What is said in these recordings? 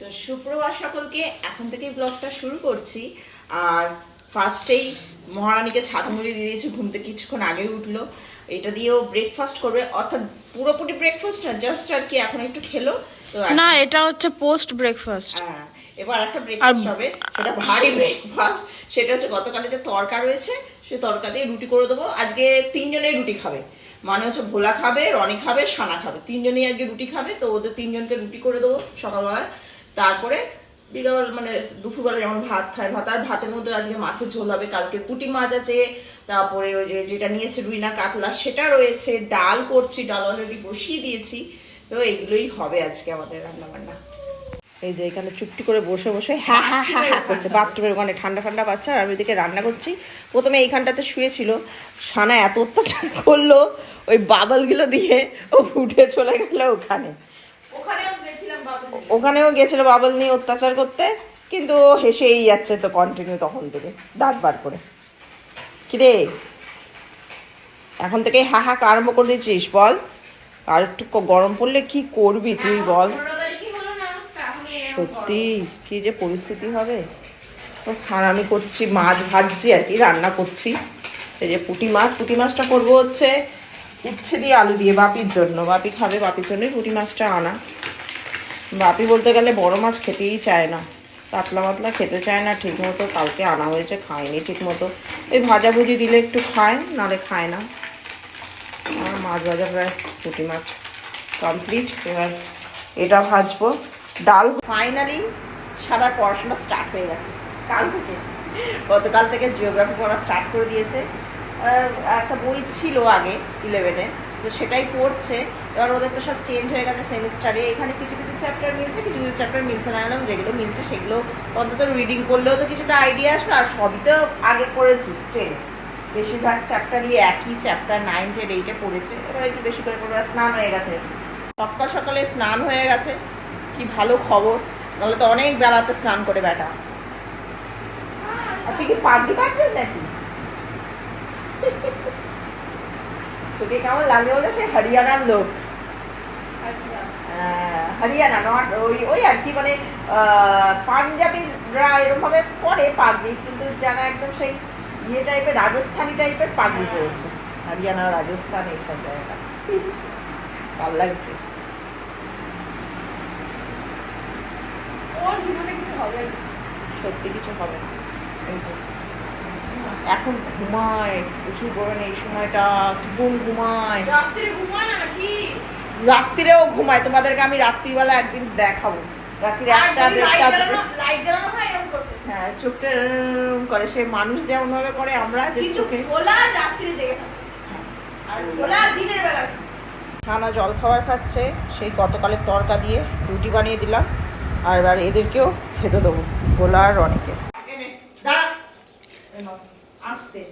তো সুপ্রভাত সকলকে, এখন থেকে ব্লগটা শুরু করছি। আর ফার্স্টেই মহারানীকে ছাদ মুড়ি দিয়ে দিয়েছি, ঘুম থেকে কিছুক্ষণ আগে উঠলো। এটা দিয়েও ব্রেকফাস্ট করবে, অর্থাৎ পুরোপুরি ব্রেকফাস্ট না, জাস্ট আর কি এখন একটু খেলো তো না, এটা হচ্ছে পোস্ট ব্রেকফাস্ট। হ্যাঁ, এবার একটা ব্রেকফাস্ট হবে, সেটা ভারী ব্রেকফাস্ট। সেটা হচ্ছে গতকালে যে তরকা রয়েছে, সে তরকা দিয়ে রুটি করে দেবো। আজকে তিনজনেই রুটি খাবে, মানে হচ্ছে ভোলা খাবে, রনি খাবে, সানা খাবে, তিনজনেই আজকে রুটি খাবে। তো ওদের তিনজনকে রুটি করে দেবো সকালবেলায়। তারপরে বিকাল মানে দুপুরবেলা যেমন ভাত খায়, ভাত। আর ভাতের মধ্যে আজকে মাছের ঝোল হবে, কালকে পুঁটি মাছ আছে, তারপরে ওই যেটা নিয়েছে রুইনা কাতলা সেটা রয়েছে, ডাল করছি, ডাল অলরেডি বসিয়ে দিয়েছি। তো এগুলোই হবে আজকে আমাদের রান্না বান্না। এই যে এখানে চুপটি করে বসে বসে হ্যাঁ হ্যাঁ হ্যাঁ হ্যাঁ করছে, বাথরুমের ওখানে ঠান্ডা ঠান্ডা বাচ্চা। আর আমি ওইদিকে রান্না করছি। প্রথমে এইখানটাতে শুয়েছিল, সানা এত অত্যাচার করলো ওই বাবলগুলো দিয়ে, ও উঠে চলে গেল ওখানে। ওখানেও গেছিল বাবল নিয়ে অত্যাচার করতে, কিন্তু ও হেসেই যাচ্ছে তো কন্টিনিউ তখন থেকে দাঁত বার করে। কিরে, এখন থেকে হ্যাঁ হ্যাঁ আরম্ভ করে দিয়েছিস? বল, আর একটু গরম পড়লে কি করবি তুই বল? সত্যি কি যে পরিস্থিতি হবে। আর আমি করছি মাছ ভাজছি আর কি, রান্না করছি। এই যে পুঁটি মাছটা করবো হচ্ছে উচ্ছে দিয়ে আলু দিয়ে, বাপির জন্য। বাপি খাবে, বাপির জন্যই পুঁটি মাছটা আনা। বাপি বলতে গেলে বড় মাছ খেতেই চায় না, পাতলা পাতলা খেতে চায় না ঠিক মতো। কালকে আনা হয়েছে, খায়নি ঠিক মতো। এই ভাজাভুজি দিলে একটু খায়, নাহলে খায় না। আর মাছ ভাজা প্রায় পুঁটি মাছ কমপ্লিট। এবার এটা ভাজবো। ডাল ফাইনালি সারা পড়াশোনা স্টার্ট হয়ে গেছে কাল থেকে। গতকাল থেকে জিওগ্রাফি পড়া স্টার্ট করে দিয়েছে। একটা বই ছিল আগে 11-এ, তো সেটাই পড়ছে। এবার ওদের তো সব চেঞ্জ হয়ে গেছে সেমিস্টারে। এখানে কিছু কিছু চ্যাপ্টার মিলছে, কিছু কিছু চ্যাপ্টার মিলছে না। যেগুলো মিলছে সেগুলো অন্তত রিডিং করলেও তো কিছুটা আইডিয়া আসবে। আর সবই তো আগে পড়েছি 10, বেশিরভাগ চ্যাপ্টারই একই চ্যাপ্টার 9, 10, 8-এ পড়েছে। এবার একটু বেশি করে পড়বে। স্নান হয়ে গেছে, সকাল সকালে স্নান হয়ে গেছে, কি ভালো খবর। নাহলে তো অনেক বেলাতে স্নান করে বেটা। আর তুই কি পাগড়ি পাচ্ছিস নাকি? তোকে কেমন লাগে বলে? সে হরিয়ানার লোক, হরিয়ানা নট ওই ওই আর কি, মানে পাঞ্জাবিরা এরকম ভাবে পরে পাগড়ি, কিন্তু যারা একদম সেই ইয়ে টাইপের রাজস্থানী টাইপের পাগড়ি রয়েছে। হরিয়ানা, রাজস্থান, এইসব জায়গা ভালো লাগছে। সত্যি কিছু হবে না। এখন ঘুমায় প্রচুর গরমে, এই সময়টা কি ঘুমায়, রাত্রিরেও ঘুমায়। তোমাদেরকে আমি রাত্রিবেলা একদিন দেখাবো, রাত্রিরে 1টা-1:30। হ্যাঁ, চোখটা করে সে মানুষ যেমন ভাবে করে, আমরা যে চোখে খানা জল খাবার খাচ্ছে সেই গতকালের তরকা দিয়ে রুটি বানিয়ে দিলাম। আর এবার এদেরকেও খেতে দেবো, ভোলা আর রনিকে। আসতে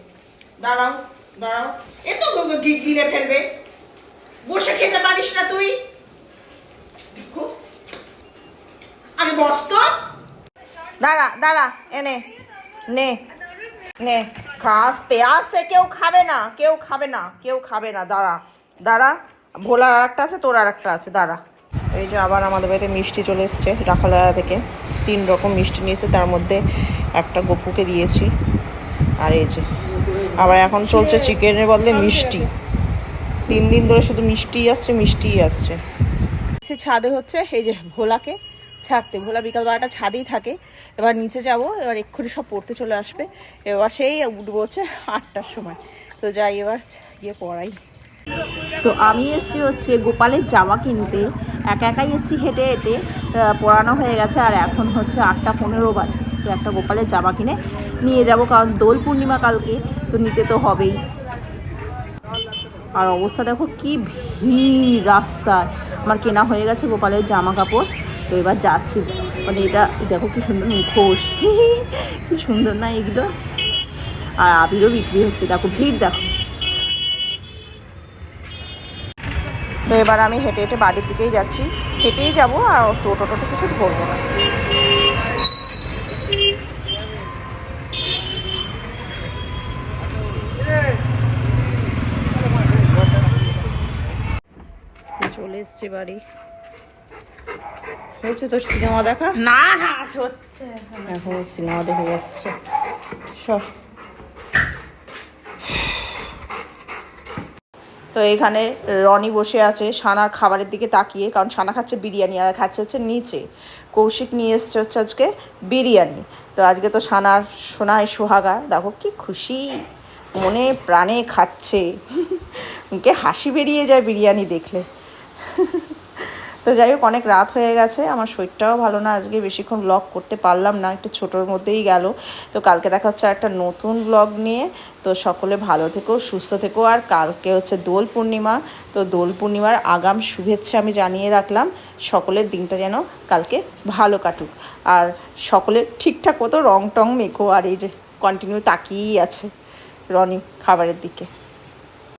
দাঁড়াও দাঁড়াও, এত গিলে ফেলবে, বসে খেতে পারিস না তুই? আমি বস তো, দাঁড়া দাঁড়া, এনে নে নে খা, আস্তে আস্তে। কেউ খাবে না, কেউ খাবে না, কেউ খাবে না। দাঁড়া দাঁড়া, ভোলার আর একটা আছে, তোর আর একটা আছে, দাঁড়া। এই যে আবার আমাদের বাড়িতে মিষ্টি চলে এসছে রাখালড়া থেকে। 3 রকম মিষ্টি নিয়েছে, তার মধ্যে একটা গপুকে দিয়েছি। আর এই যে আবার এখন চলছে চিকেনের বদলে মিষ্টি। 3 দিন ধরে শুধু মিষ্টিই আসছে, মিষ্টিই আসছে। সে ছাদে হচ্ছে এই যে ভোলাকে ছাড়তে, ভোলা বিকাল 12টা ছাদেই থাকে। এবার নিচে যাব, এবার এক্ষুনি সব পড়তে চলে আসবে। এবার সেই উঠবো হচ্ছে 8টার সময়। তো যাই এবার গিয়ে পড়াই। তো আমি এসেছি হচ্ছে গোপালের জামা কিনতে, একাই এসেছি হেঁটে হেঁটে। পড়ানো হয়ে গেছে, আর এখন হচ্ছে 8:15 বাজে। তো একটা গোপালের জামা কিনে নিয়ে যাব, কারণ দোল পূর্ণিমা কালকে, তো নিতে তো হবেই। আর অবস্থা দেখো কি ভিড় রাস্তায়। আমার কেনা হয়ে গেছে গোপালের জামা কাপড়। তো এবার যাচ্ছি, মানে এটা দেখো কি সুন্দর মুখোশ, কি সুন্দর না এগুলো। আর আবিরও বিক্রি হচ্ছে, দেখো ভিড় দেখো। তো এবার আমি হেঁটে হেঁটে বাড়ির দিকেই যাচ্ছি, হেঁটেই যাব, আর টোটো কিছু ধরবো না। চলে এসছি বাড়ি। হয়েছে তোর সিনেমা দেখা? না না হচ্ছে এখন সিনেমা দেখে যাচ্ছে সব। তো এখানে রনি বসে আছে সানার খাবারের দিকে তাকিয়ে, কারণ সানা খাচ্ছে বিরিয়ানি আর খাচ্ছে হচ্ছে নিচে। কৌশিক নিয়ে এসছে হচ্ছে আজকে বিরিয়ানি। তো আজকে তো সানার সোনায় সোহাগা, দেখো কি খুশি, মনে প্রাণে খাচ্ছে। মুখে হাসি বেরিয়ে যায় বিরিয়ানি দেখলে। তো যাই হোক, অনেক রাত হয়ে গেছে, আমার শরীরটাও ভালো না, আজকে বেশিক্ষণ ব্লগ করতে পারলাম না, একটু ছোটোর মধ্যেই গেল। তো কালকে দেখা হচ্ছে একটা নতুন ব্লগ নিয়ে। তো সকলে ভালো থেকো, সুস্থ থেকো। আর কালকে হচ্ছে দোল পূর্ণিমা, তো দোল পূর্ণিমার আগাম শুভেচ্ছা আমি জানিয়ে রাখলাম। সকলের দিনটা যেন কালকে ভালো কাটুক, আর সকলে ঠিকঠাক মতো রং টং মেখো। আর এই যে কন্টিনিউ তাকিয়েই আছে রনি খাবারের দিকে।